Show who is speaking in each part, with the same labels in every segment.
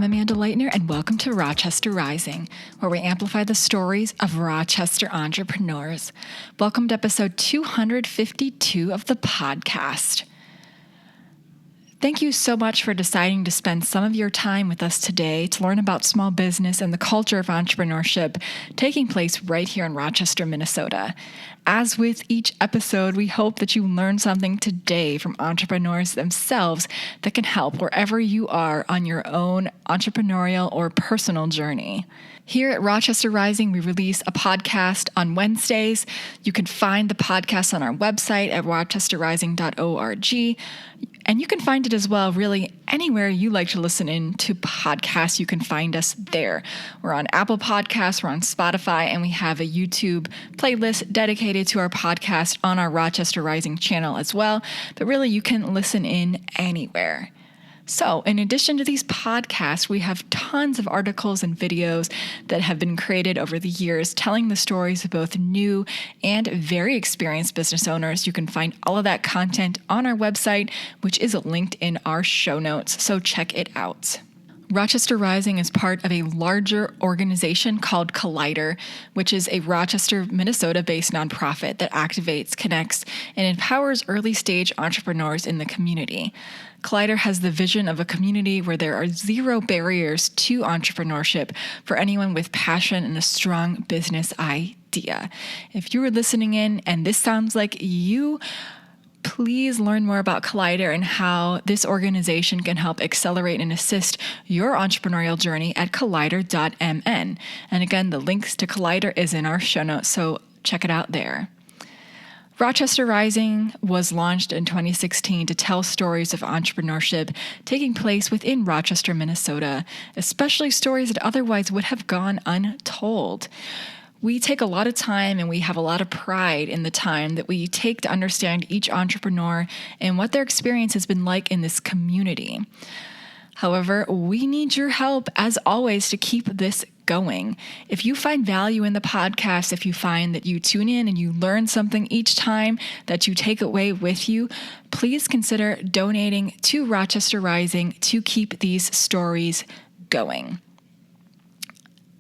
Speaker 1: I'm Amanda Leitner, and welcome to Rochester Rising, where we amplify the stories of Rochester entrepreneurs. Welcome to episode 252 of the podcast. Thank you so much for deciding to spend some of your time with us today to learn about small business and the culture of entrepreneurship taking place right here in Rochester, Minnesota. As with each episode, we hope that you learn something today from entrepreneurs themselves that can help wherever you are on your own entrepreneurial or personal journey. Here at Rochester Rising, we release a podcast on Wednesdays. You can find the podcast on our website at rochesterrising.org. And you can find it as well, really, anywhere you like to listen in to podcasts, you can find us there. We're on Apple Podcasts, we're on Spotify, and we have a YouTube playlist dedicated to our podcast on our Rochester Rising channel as well. But really, you can listen in anywhere. So, in addition to these podcasts, we have tons of articles and videos that have been created over the years telling the stories of both new and very experienced business owners. You can find all of that content on our website, which is linked in our show notes, so check it out. Rochester Rising is part of a larger organization called Collider, which is a Rochester, Minnesota-based nonprofit that activates, connects, and empowers early-stage entrepreneurs in the community. Collider has the vision of a community where there are zero barriers to entrepreneurship for anyone with passion and a strong business idea. If you are listening in and this sounds like you, please learn more about Collider and how this organization can help accelerate and assist your entrepreneurial journey at collider.mn. And again, the links to Collider is in our show notes, so check it out there. Rochester Rising was launched in 2016 to tell stories of entrepreneurship taking place within Rochester, Minnesota, especially stories that otherwise would have gone untold. We take a lot of time and we have a lot of pride in the time that we take to understand each entrepreneur and what their experience has been like in this community. However, we need your help, as always, to keep this going. If you find value in the podcast, if you find that you tune in and you learn something each time that you take away with you, please consider donating to Rochester Rising to keep these stories going.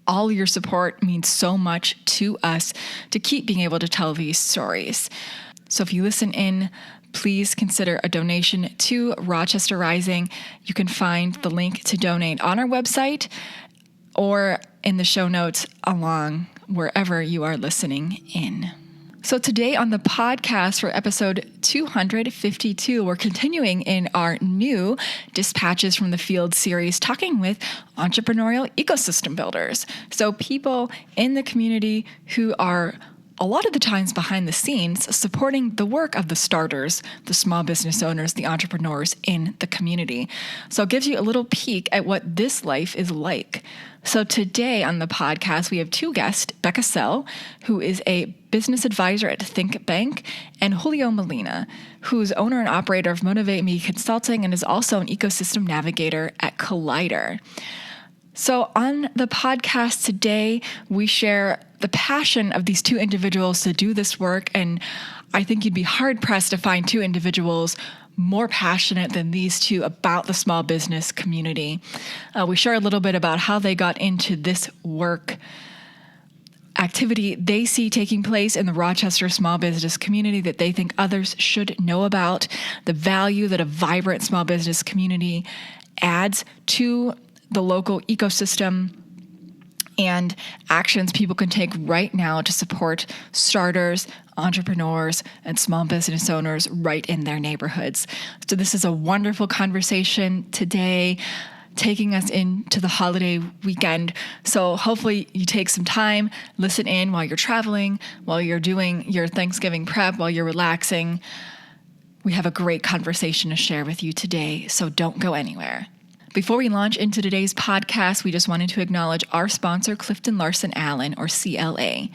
Speaker 1: All your support means so much to us to keep being able to tell these stories. So if you listen in, please consider a donation to Rochester Rising. You can find the link to donate on our website or in the show notes along wherever you are listening in. So today on the podcast for episode 252, we're continuing in our new Dispatches from the Field series, talking with entrepreneurial ecosystem builders. So people in the community who are a lot of the times behind the scenes supporting the work of the starters, the small business owners, the entrepreneurs in the community. So it gives you a little peek at what this life is like. So today on the podcast, we have two guests, Becca Sell, who is a business advisor at Think Bank, and Julio Molina, who's owner and operator of MotivateMe Consulting and is also an ecosystem navigator at Collider. So on the podcast today, we share the passion of these two individuals to do this work, and I think you'd be hard-pressed to find two individuals more passionate than these two about the small business community. We share a little bit about how they got into this work activity they see taking place in the Rochester small business community that they think others should know about, the value that a vibrant small business community adds to the local ecosystem, and actions people can take right now to support starters, entrepreneurs, and small business owners right in their neighborhoods. So this is a wonderful conversation today, taking us into the holiday weekend. So hopefully you take some time, listen in while you're traveling, while you're doing your Thanksgiving prep, while you're relaxing. We have a great conversation to share with you today, so don't go anywhere. Before we launch into today's podcast, we just wanted to acknowledge our sponsor, Clifton Larson Allen, or CLA.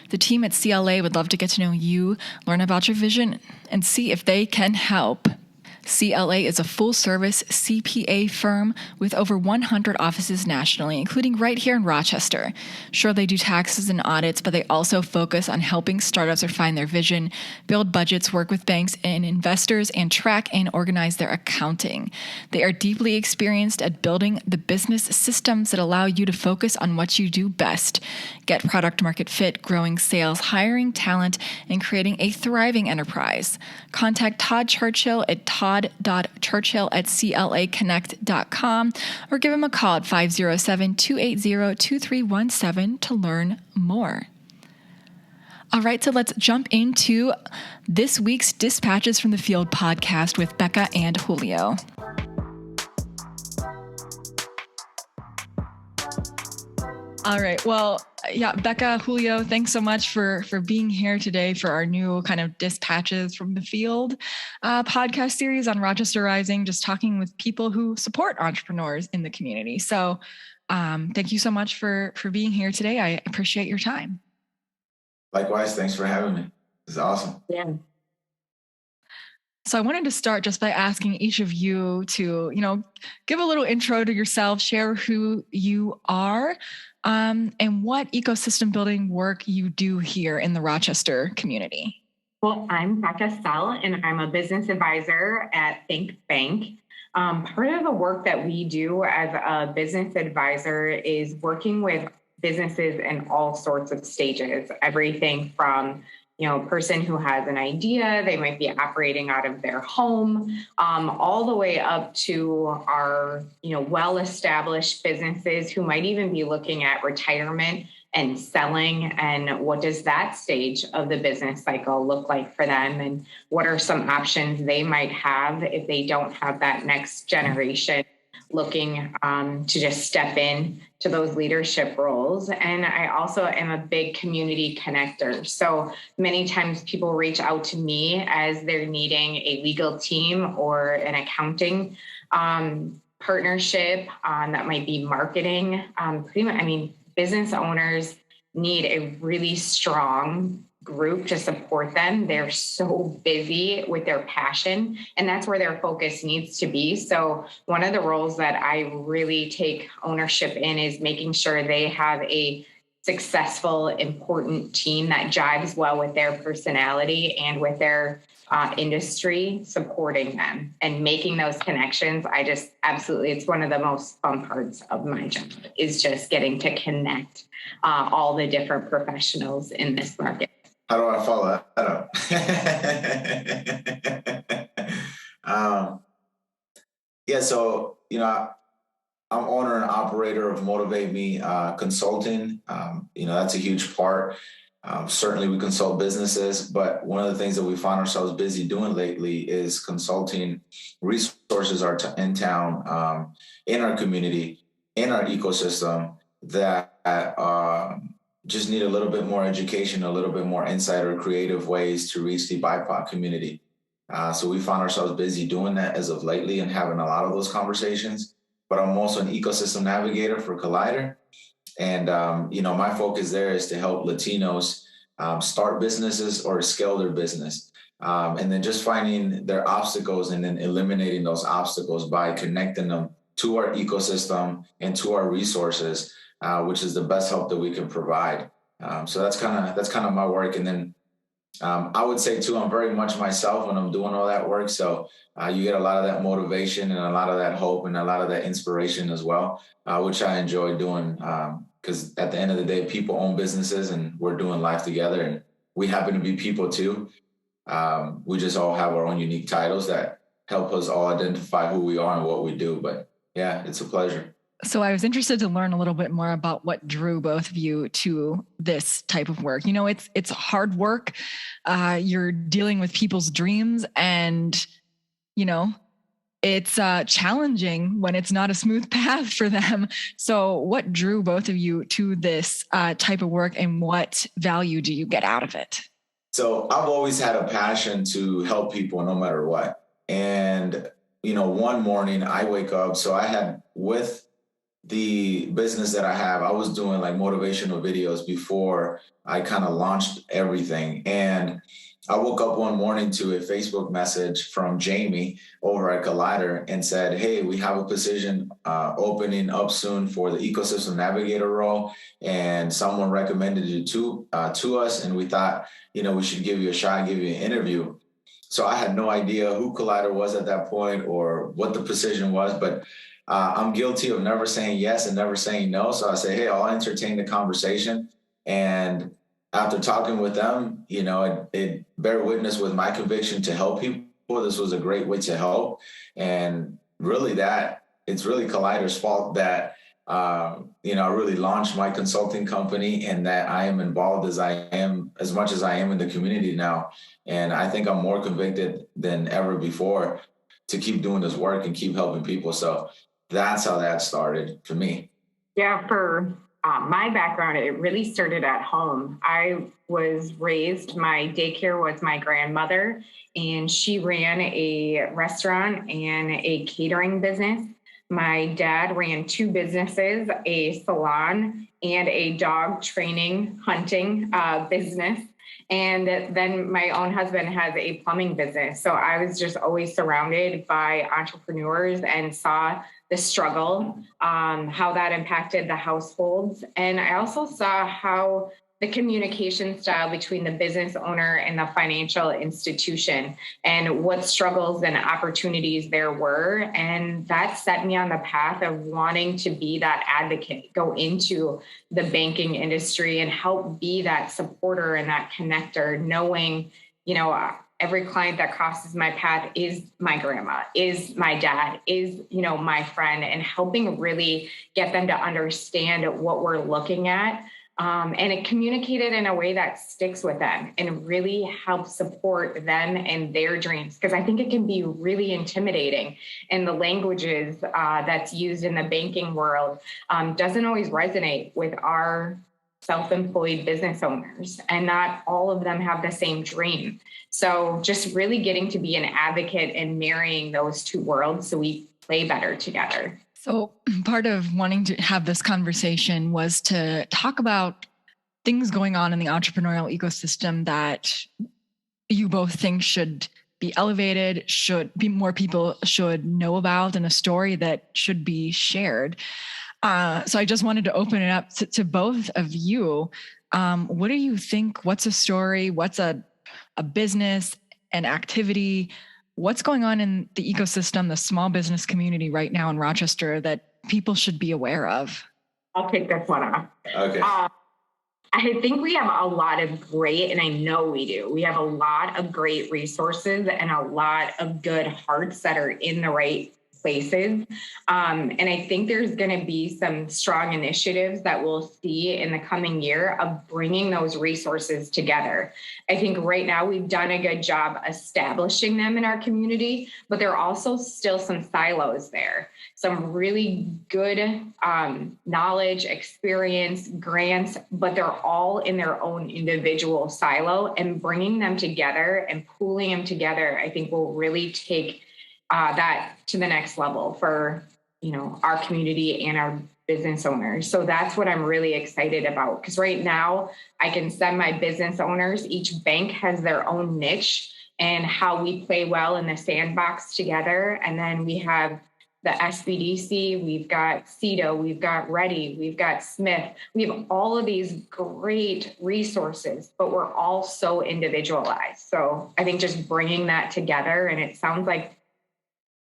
Speaker 1: The team at CLA would love to get to know you, learn about your vision, and see if they can help. CLA is a full-service CPA firm with over 100 offices nationally, including right here in Rochester. Sure, they do taxes and audits, but they also focus on helping startups refine their vision, build budgets, work with banks and investors, and track and organize their accounting. They are deeply experienced at building the business systems that allow you to focus on what you do best: get product market fit, growing sales, hiring talent, and creating a thriving enterprise. Contact Todd Churchill at todd.churchill@claconnect.com or give him a call at 507-280-2317 to learn more. All right, so let's jump into this week's Dispatches from the Field podcast with Becca and Julio. All right. Well, yeah, Becca, Julio, thanks so much for being here today for our new kind of Dispatches from the Field podcast series on Rochester Rising, just talking with people who support entrepreneurs in the community. So thank you so much for being here today. I appreciate your time.
Speaker 2: Likewise. Thanks for having me. It's awesome.
Speaker 3: Yeah.
Speaker 1: So I wanted to start just by asking each of you to, give a little intro to yourself, share who you are, and what ecosystem building work you do here in the Rochester community.
Speaker 3: Well, I'm Becca Sell, and I'm a business advisor at Think Bank. Part of the work that we do as a business advisor is working with businesses in all sorts of stages, everything from person who has an idea, they might be operating out of their home, all the way up to our, well-established businesses who might even be looking at retirement and selling. And what does that stage of the business cycle look like for them? And what are some options they might have if they don't have that next generation looking to just step in to those leadership roles. And I also am a big community connector. So many times people reach out to me as they're needing a legal team or an accounting partnership that might be marketing. Business owners need a really strong group to support them. They're so busy with their passion, and that's where their focus needs to be. So one of the roles that I really take ownership in is making sure they have a successful, important team that jives well with their personality and with their industry, supporting them and making those connections. It's one of the most fun parts of my job is just getting to connect all the different professionals in this market.
Speaker 2: How do I follow that up? So, I'm owner and operator of MotivateMe Consulting. That's a huge part. Certainly we consult businesses, but one of the things that we find ourselves busy doing lately is consulting resources in town, in our community, in our ecosystem that just need a little bit more education, a little bit more insight or creative ways to reach the BIPOC community. So we found ourselves busy doing that as of lately and having a lot of those conversations. But I'm also an ecosystem navigator for Collider. And, my focus there is to help Latinos start businesses or scale their business. And then just finding their obstacles and then eliminating those obstacles by connecting them to our ecosystem and to our resources, which is the best help that we can provide. So that's kind of my work. And then I would say too, I'm very much myself when I'm doing all that work. So you get a lot of that motivation and a lot of that hope and a lot of that inspiration as well, which I enjoy doing. Because at the end of the day, people own businesses and we're doing life together, and we happen to be people too. We just all have our own unique titles that help us all identify who we are and what we do. But yeah, it's a pleasure.
Speaker 1: So I was interested to learn a little bit more about what drew both of you to this type of work. It's hard work. You're dealing with people's dreams, and, it's challenging when it's not a smooth path for them. So what drew both of you to this type of work, and what value do you get out of it?
Speaker 2: So I've always had a passion to help people no matter what. And, one morning I wake up, so I had with the business that I have, I was doing like motivational videos before I kind of launched everything. And I woke up one morning to a Facebook message from Jamie over at Collider and said, "Hey, we have a position opening up soon for the ecosystem navigator role, and someone recommended you to us, and we thought, we should give you a shot, give you an interview." So I had no idea who Collider was at that point or what the position was, but I'm guilty of never saying yes and never saying no. So I say, "Hey, I'll entertain the conversation." And after talking with them, it bear witness with my conviction to help people. This was a great way to help. And really it's really Collider's fault that, I really launched my consulting company and that I am involved as much as I am in the community now. And I think I'm more convicted than ever before to keep doing this work and keep helping people. So that's how that started for me.
Speaker 3: Yeah, for my background, it really started at home. I was raised, my daycare was my grandmother, and she ran a restaurant and a catering business. My dad ran two businesses, a salon and a dog training, hunting business. And then my own husband has a plumbing business. So I was just always surrounded by entrepreneurs and saw the struggle, how that impacted the households. And I also saw how the communication style between the business owner and the financial institution and what struggles and opportunities there were. And that set me on the path of wanting to be that advocate, go into the banking industry and help be that supporter and that connector, knowing, every client that crosses my path is my grandma, is my dad, is, my friend, and helping really get them to understand what we're looking at. And it communicated in a way that sticks with them and really helps support them and their dreams. Because I think it can be really intimidating. And the languages that's used in the banking world doesn't always resonate with our self-employed business owners, and not all of them have the same dream. So just really getting to be an advocate and marrying those two worlds so we play better together.
Speaker 1: So part of wanting to have this conversation was to talk about things going on in the entrepreneurial ecosystem that you both think should be elevated, should be more people should know about, and a story that should be shared. So I just wanted to open it up to both of you. What do you think? What's a story? What's a business, an activity? What's going on in the ecosystem, the small business community right now in Rochester that people should be aware of?
Speaker 3: I'll take this one off.
Speaker 2: Okay.
Speaker 3: I think we have a lot of great, and I know we do, we have a lot of great resources and a lot of good hearts that are in the right places. And I think there's going to be some strong initiatives that we'll see in the coming year of bringing those resources together. I think right now we've done a good job establishing them in our community, but there are also still some silos there. Some really good knowledge, experience, grants, but they're all in their own individual silo, and bringing them together and pooling them together, I think will really take that to the next level for, our community and our business owners. So that's what I'm really excited about. Because right now I can send my business owners, each bank has their own niche and how we play well in the sandbox together. And then we have the SBDC, we've got CEDO, we've got Ready, we've got Smith. We have all of these great resources, but we're all so individualized. So I think just bringing that together, and it sounds like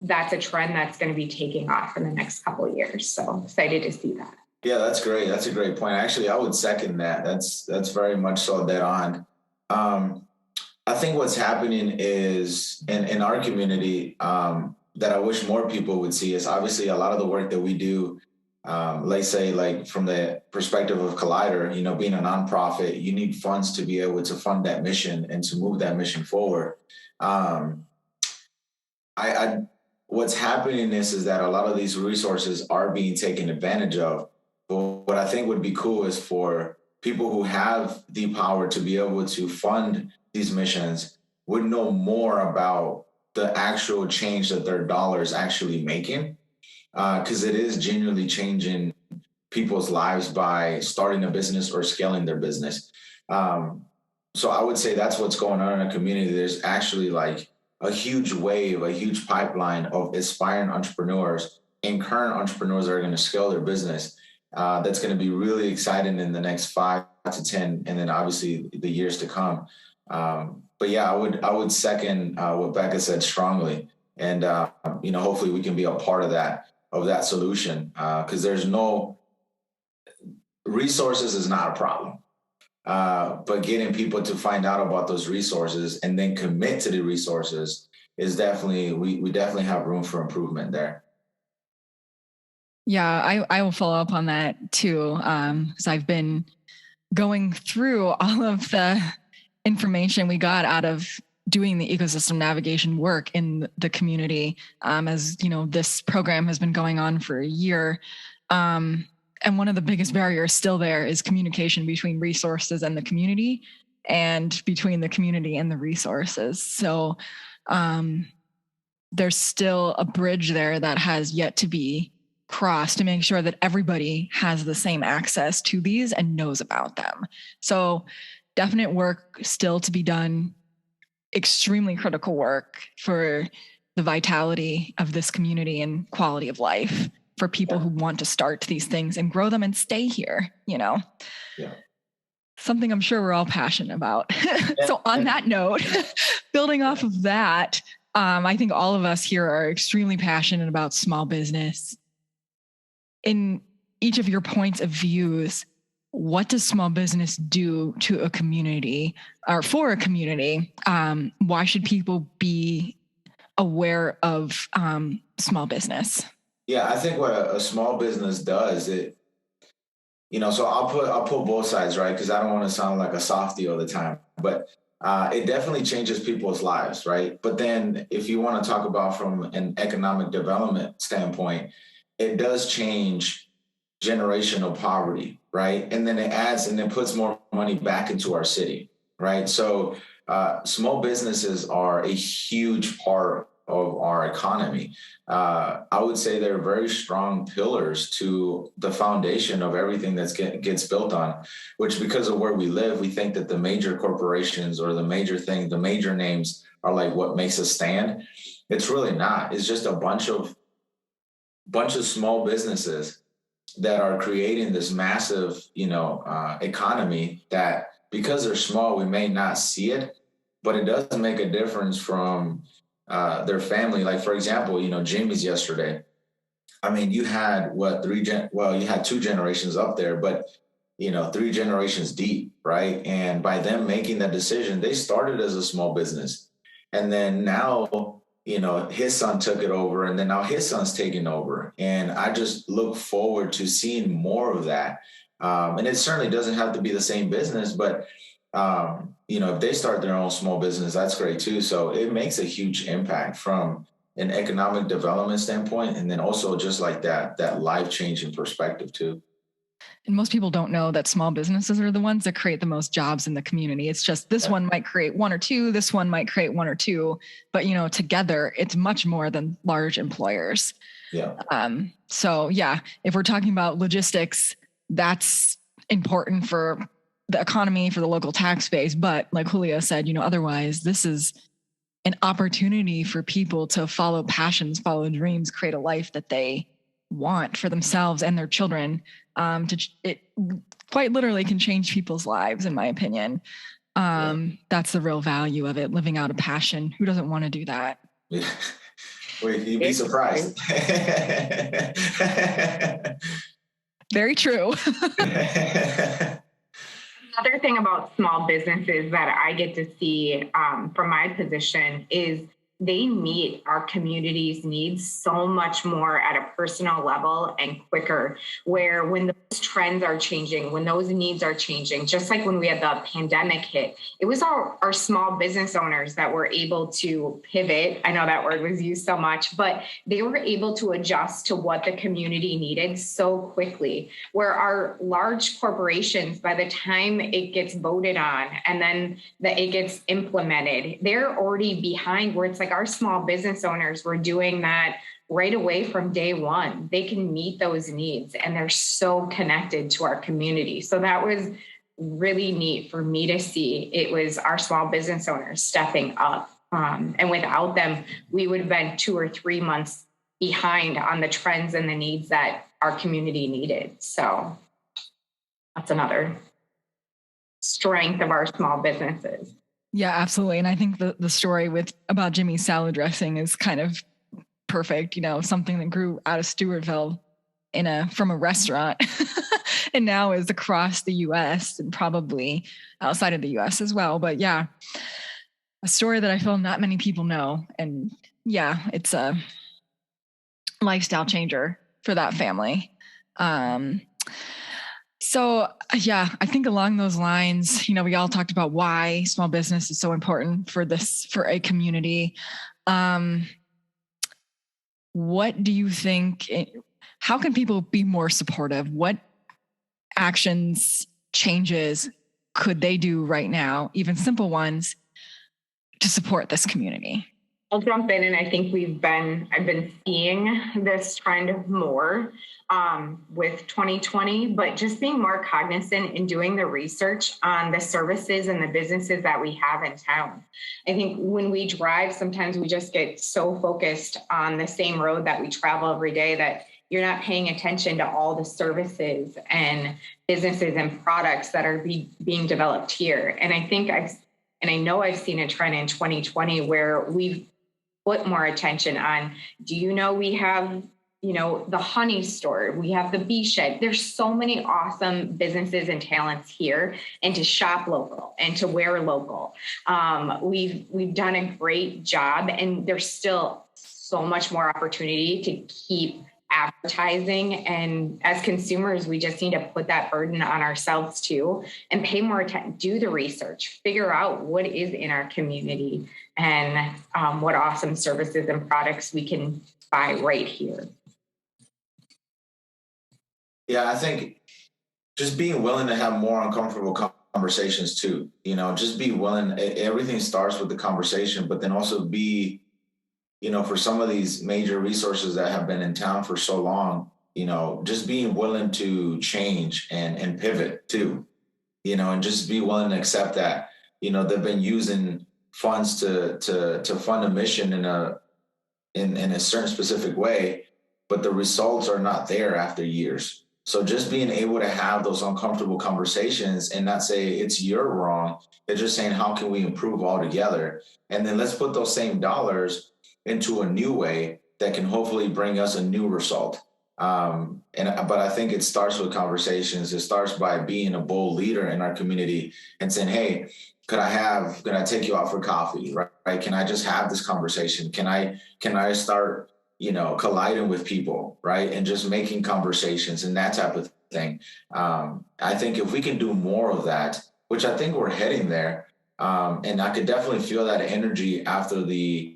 Speaker 3: that's a trend that's going to be taking off in the next couple of years. So excited to see that.
Speaker 2: Yeah, that's great. That's a great point. Actually, I would second that. That's very much so dead on. I think what's happening is in our community that I wish more people would see is obviously a lot of the work that we do. Let's say, like from the perspective of Collider, being a nonprofit, you need funds to be able to fund that mission and to move that mission forward. What's happening is that a lot of these resources are being taken advantage of. But what I think would be cool is for people who have the power to be able to fund these missions would know more about the actual change that their dollar is actually making, because it is genuinely changing people's lives by starting a business or scaling their business. So I would say that's what's going on in our community. There's actually like a huge wave, a huge pipeline of aspiring entrepreneurs and current entrepreneurs that are going to scale their business. That's going to be really exciting in the next 5 to 10, and then obviously the years to come. But yeah, I would second what Becca said strongly, and hopefully we can be a part of that solution, because there's no resources is not a problem. But getting people to find out about those resources and then commit to the resources is definitely, we definitely have room for improvement there.
Speaker 1: Yeah, I will follow up on that too, because I've been going through all of the information we got out of doing the ecosystem navigation work in the community, as you know, this program has been going on for a year. And one of the biggest barriers still there is communication between resources and the community, and between the community and the resources. So there's still a bridge there that has yet to be crossed to make sure that everybody has the same access to these and knows about them. So definite work still to be done, extremely critical work for the vitality of this community and quality of life for people who want to start these things and grow them and stay here, something I'm sure we're all passionate about. So on that note, building off of that, I think all of us here are extremely passionate about small business. In each of your points of views, what does small business do to a community or for a community? Why should people be aware of small business?
Speaker 2: Yeah, I think what a small business does, so I'll put both sides, right? Because I don't want to sound like a softie all the time, but it definitely changes people's lives, right? But then if you want to talk about from an economic development standpoint, it does change generational poverty, right? And then it adds and then puts more money back into our city, right? So small businesses are a huge part of our economy. I would say they're very strong pillars to the foundation of everything that gets built on, which because of where we live, we think that the major corporations or the major names are like what makes us stand. It's really not. It's just a bunch of small businesses that are creating this massive, economy that because they're small, we may not see it, but it does make a difference from their family. Like, for example, Jimmy's yesterday. I mean, you had you had 2 generations up there, but 3 generations deep, right? And by them making that decision, they started as a small business. And then now, his son took it over, and then now his son's taking over. And I just look forward to seeing more of that. And it certainly doesn't have to be the same business, but if they start their own small business, that's great too. So it makes a huge impact from an economic development standpoint, and then also just like that life-changing perspective too.
Speaker 1: And most people don't know that small businesses are the ones that create the most jobs in the community. It's just this one might create 1 or 2, this one might create 1 or 2, but together it's much more than large employers.
Speaker 2: Yeah.
Speaker 1: So yeah, if we're talking about logistics, that's important for the economy, for the local tax base. But like Julio said, otherwise this is an opportunity for people to follow passions, follow dreams, create a life that they want for themselves and their children. It quite literally can change people's lives, in my opinion. That's the real value of it, living out a passion. Who doesn't want to do that?
Speaker 2: Yeah. Well, you'd be surprised.
Speaker 3: Very true. Another thing about small businesses that I get to see from my position is they meet our community's needs so much more at a personal level and quicker, where when those trends are changing, when those needs are changing, just like when we had the pandemic hit, it was our small business owners that were able to pivot. I know that word was used so much, but they were able to adjust to what the community needed so quickly, where our large corporations, by the time it gets voted on and then it gets implemented, they're already behind, where it's like our small business owners were doing that right away from day one. They can meet those needs and they're so connected to our community. So that was really neat for me to see. It was our small business owners stepping up. And without them, we would have been 2 or 3 months behind on the trends and the needs that our community needed. So that's another strength of our small businesses.
Speaker 1: Yeah, absolutely. And I think the story about Jimmy's salad dressing is kind of perfect. Something that grew out of Stewartville from a restaurant and now is across the US and probably outside of the US as well. But yeah, a story that I feel not many people know. And yeah, it's a lifestyle changer for that family. So yeah, I think along those lines, we all talked about why small business is so important for a community. What do you think? How can people be more supportive? What actions, changes could they do right now, even simple ones, to support this community?
Speaker 3: I'll jump in, and I think I've been seeing this trend more with 2020, but just being more cognizant and doing the research on the services and the businesses that we have in town. I think when we drive, sometimes we just get so focused on the same road that we travel every day that you're not paying attention to all the services and businesses and products that are being developed here. And I know I've seen a trend in 2020 where we've put more attention on, we have, the honey store, we have the bee shed. There's so many awesome businesses and talents here, and to shop local and to wear local. We've done a great job, and there's still so much more opportunity to keep advertising. And as consumers, we just need to put that burden on ourselves too, and pay more attention, do the research, figure out what is in our community and what awesome services and products we can buy right here.
Speaker 2: Yeah, I think just being willing to have more uncomfortable conversations too. Just be willing. Everything starts with the conversation, but then also be, for some of these major resources that have been in town for so long, just being willing to change and pivot too, and just be willing to accept that, they've been using funds to fund a mission in a certain specific way, but the results are not there after years. So just being able to have those uncomfortable conversations and not say it's you're wrong, it's just saying, how can we improve all together? And then let's put those same dollars into a new way that can hopefully bring us a new result. But I think it starts with conversations. It starts by being a bold leader in our community and saying, hey, could I take you out for coffee? Right? Can I just have this conversation? Can I start, colliding with people, right? And just making conversations and that type of thing. I think if we can do more of that, which I think we're heading there, and I could definitely feel that energy after the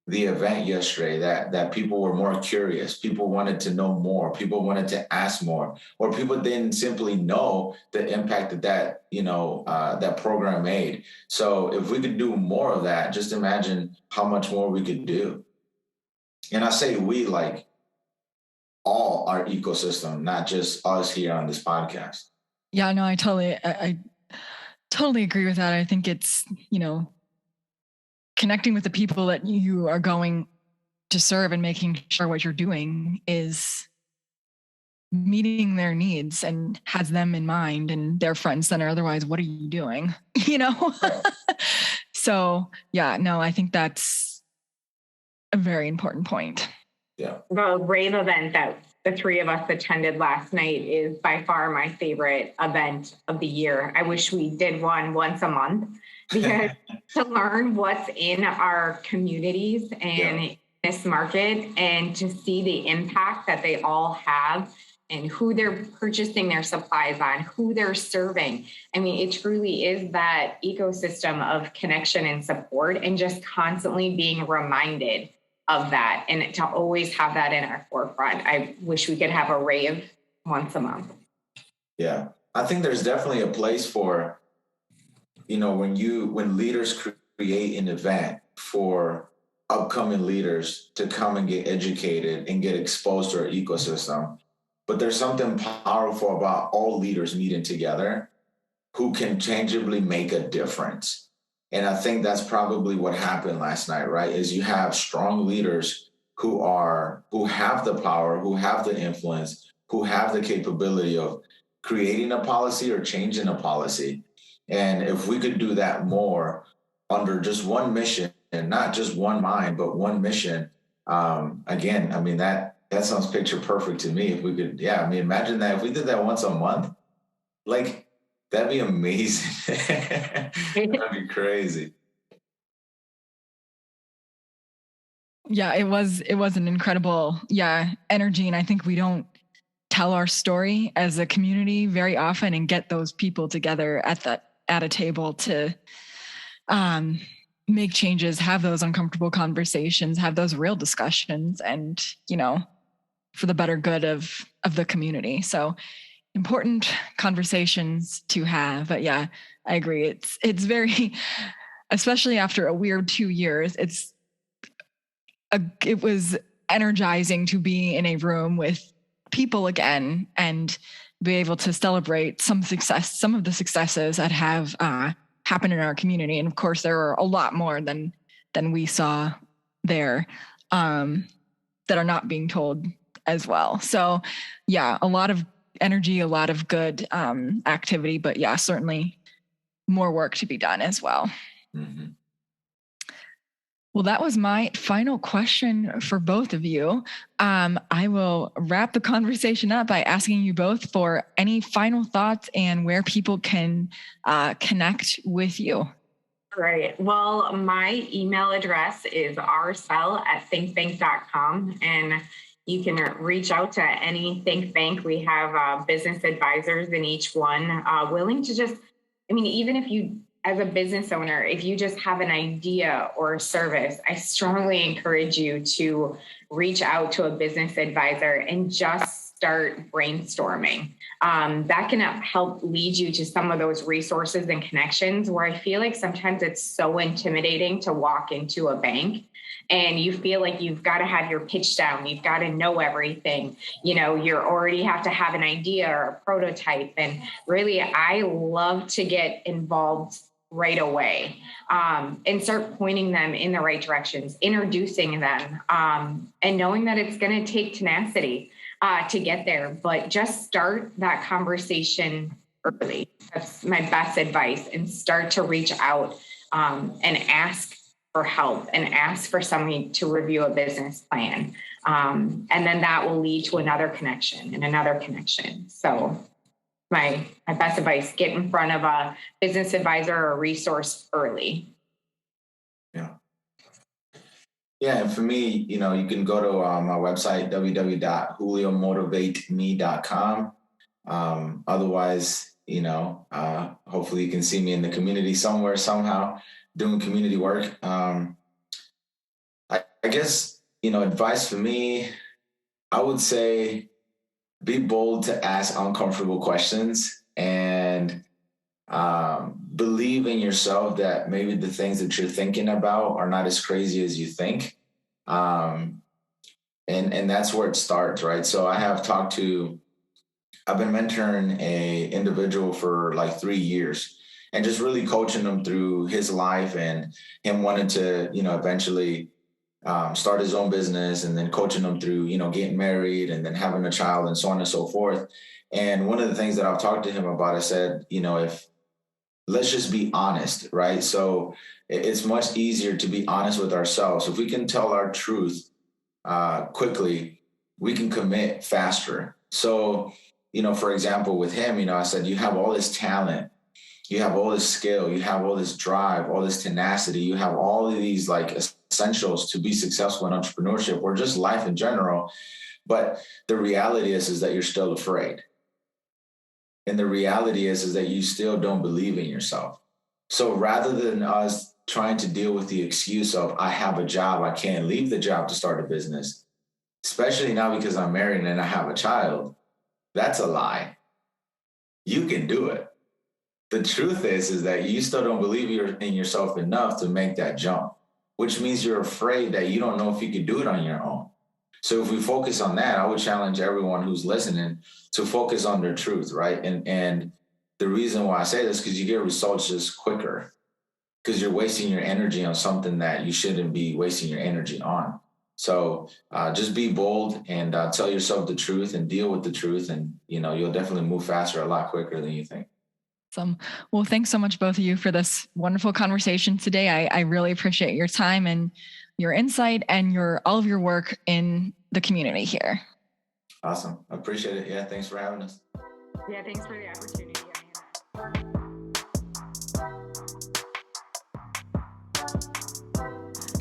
Speaker 2: event yesterday, that people were more curious, people wanted to know more, people wanted to ask more, or people didn't simply know the impact that program made. So if we could do more of that, just imagine how much more we could do. And I say we, like all our ecosystem, not just us here on this podcast.
Speaker 1: Yeah, no, I totally agree with that. I think it's, connecting with the people that you are going to serve and making sure what you're doing is meeting their needs and has them in mind and their front and center. Otherwise, what are you doing? So yeah, no, I think that's a very important point.
Speaker 2: Yeah.
Speaker 3: The rave event that the three of us attended last night is by far my favorite event of the year. I wish we did one once a month, because to learn what's in our communities and this market, and to see the impact that they all have and who they're purchasing their supplies on, who they're serving. I mean, it truly is that ecosystem of connection and support, and just constantly being reminded of that, and to always have that in our forefront. I wish we could have a rave once a month.
Speaker 2: Yeah, I think there's definitely a place for, when leaders create an event for upcoming leaders to come and get educated and get exposed to our ecosystem. But there's something powerful about all leaders meeting together who can tangibly make a difference. And I think that's probably what happened last night, right? Is you have strong leaders who have the power, who have the influence, who have the capability of creating a policy or changing a policy. And if we could do that more under just one mission, and not just one mind, but one mission, again, I mean, that sounds picture perfect to me. If we could, yeah, I mean, imagine that if we did that once a month, like, that'd be amazing. That'd be crazy.
Speaker 1: Yeah, it was an incredible, energy. And I think we don't tell our story as a community very often and get those people together at a table to make changes, have those uncomfortable conversations, have those real discussions, and, for the better good of the community. So important conversations to have. But yeah, I agree. It's very, especially after a weird 2 years, it was energizing to be in a room with people again and be able to celebrate some of the successes that have happened in our community. And of course, there are a lot more than we saw there that are not being told as well. So yeah, a lot of energy, a lot of good activity, but yeah, certainly more work to be done as well.
Speaker 2: Mm-hmm.
Speaker 1: Well, that was my final question for both of you. I will wrap the conversation up by asking you both for any final thoughts and where people can connect with you.
Speaker 3: Right. Well, my email address is rsell@thinkbank.com, and you can reach out to any Think Bank. We have business advisors in each one, willing to just, even if you, as a business owner, if you just have an idea or a service, I strongly encourage you to reach out to a business advisor and just start brainstorming. That can help lead you to some of those resources and connections where I feel like sometimes it's so intimidating to walk into a bank and you feel like you've got to have your pitch down. You've got to know everything. You already have to have an idea or a prototype. And really, I love to get involved right away and start pointing them in the right directions, introducing them, and knowing that it's going to take tenacity to get there. But just start that conversation early. That's my best advice. And start to reach out and ask for help and ask for somebody to review a business plan. And then that will lead to another connection and another connection. So my best advice, get in front of a business advisor or a resource early.
Speaker 2: Yeah. Yeah. And for me, you can go to my website, www.juliomotivatemE.com. Otherwise, hopefully you can see me in the community somewhere, somehow doing community work. I guess, advice for me, I would say, be bold to ask uncomfortable questions and believe in yourself that maybe the things that you're thinking about are not as crazy as you think. And that's where it starts, right? So I've been mentoring a individual for like 3 years and just really coaching him through his life and him wanting to, eventually start his own business, and then coaching them through, getting married and then having a child and so on and so forth. And one of the things that I've talked to him about, I said, let's just be honest, right? So it's much easier to be honest with ourselves. If we can tell our truth quickly, we can commit faster. So, for example, with him, I said, you have all this talent, you have all this skill, you have all this drive, all this tenacity, you have all of these like essentials to be successful in entrepreneurship or just life in general. But the reality is that you're still afraid. And the reality is that you still don't believe in yourself. So rather than us trying to deal with the excuse of, I have a job, I can't leave the job to start a business, especially now because I'm married and I have a child, that's a lie. You can do it. The truth is that you still don't believe in yourself enough to make that jump, which means you're afraid that you don't know if you could do it on your own. So if we focus on that, I would challenge everyone who's listening to focus on their truth, right? And the reason why I say this, because you get results just quicker, because you're wasting your energy on something that you shouldn't be wasting your energy on. So just be bold and tell yourself the truth and deal with the truth. And, you'll definitely move faster, a lot quicker than you think.
Speaker 1: Awesome. Well, thanks so much, both of you, for this wonderful conversation today. I really appreciate your time and your insight and all of your work in the community here.
Speaker 2: Awesome. I appreciate it. Yeah. Thanks for having us.
Speaker 3: Yeah. Thanks for the opportunity.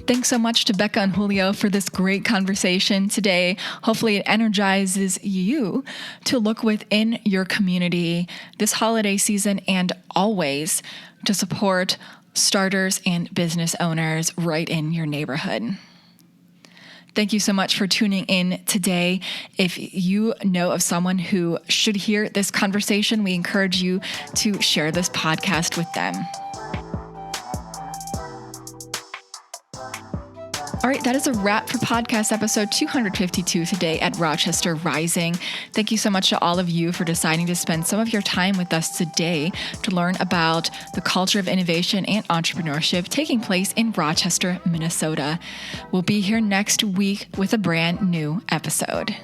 Speaker 1: Thanks so much to Becca and Julio for this great conversation today. Hopefully it energizes you to look within your community this holiday season and always to support starters and business owners right in your neighborhood. Thank you so much for tuning in today. If you know of someone who should hear this conversation, we encourage you to share this podcast with them. All right, that is a wrap for podcast episode 252 today at Rochester Rising. Thank you so much to all of you for deciding to spend some of your time with us today to learn about the culture of innovation and entrepreneurship taking place in Rochester, Minnesota. We'll be here next week with a brand new episode.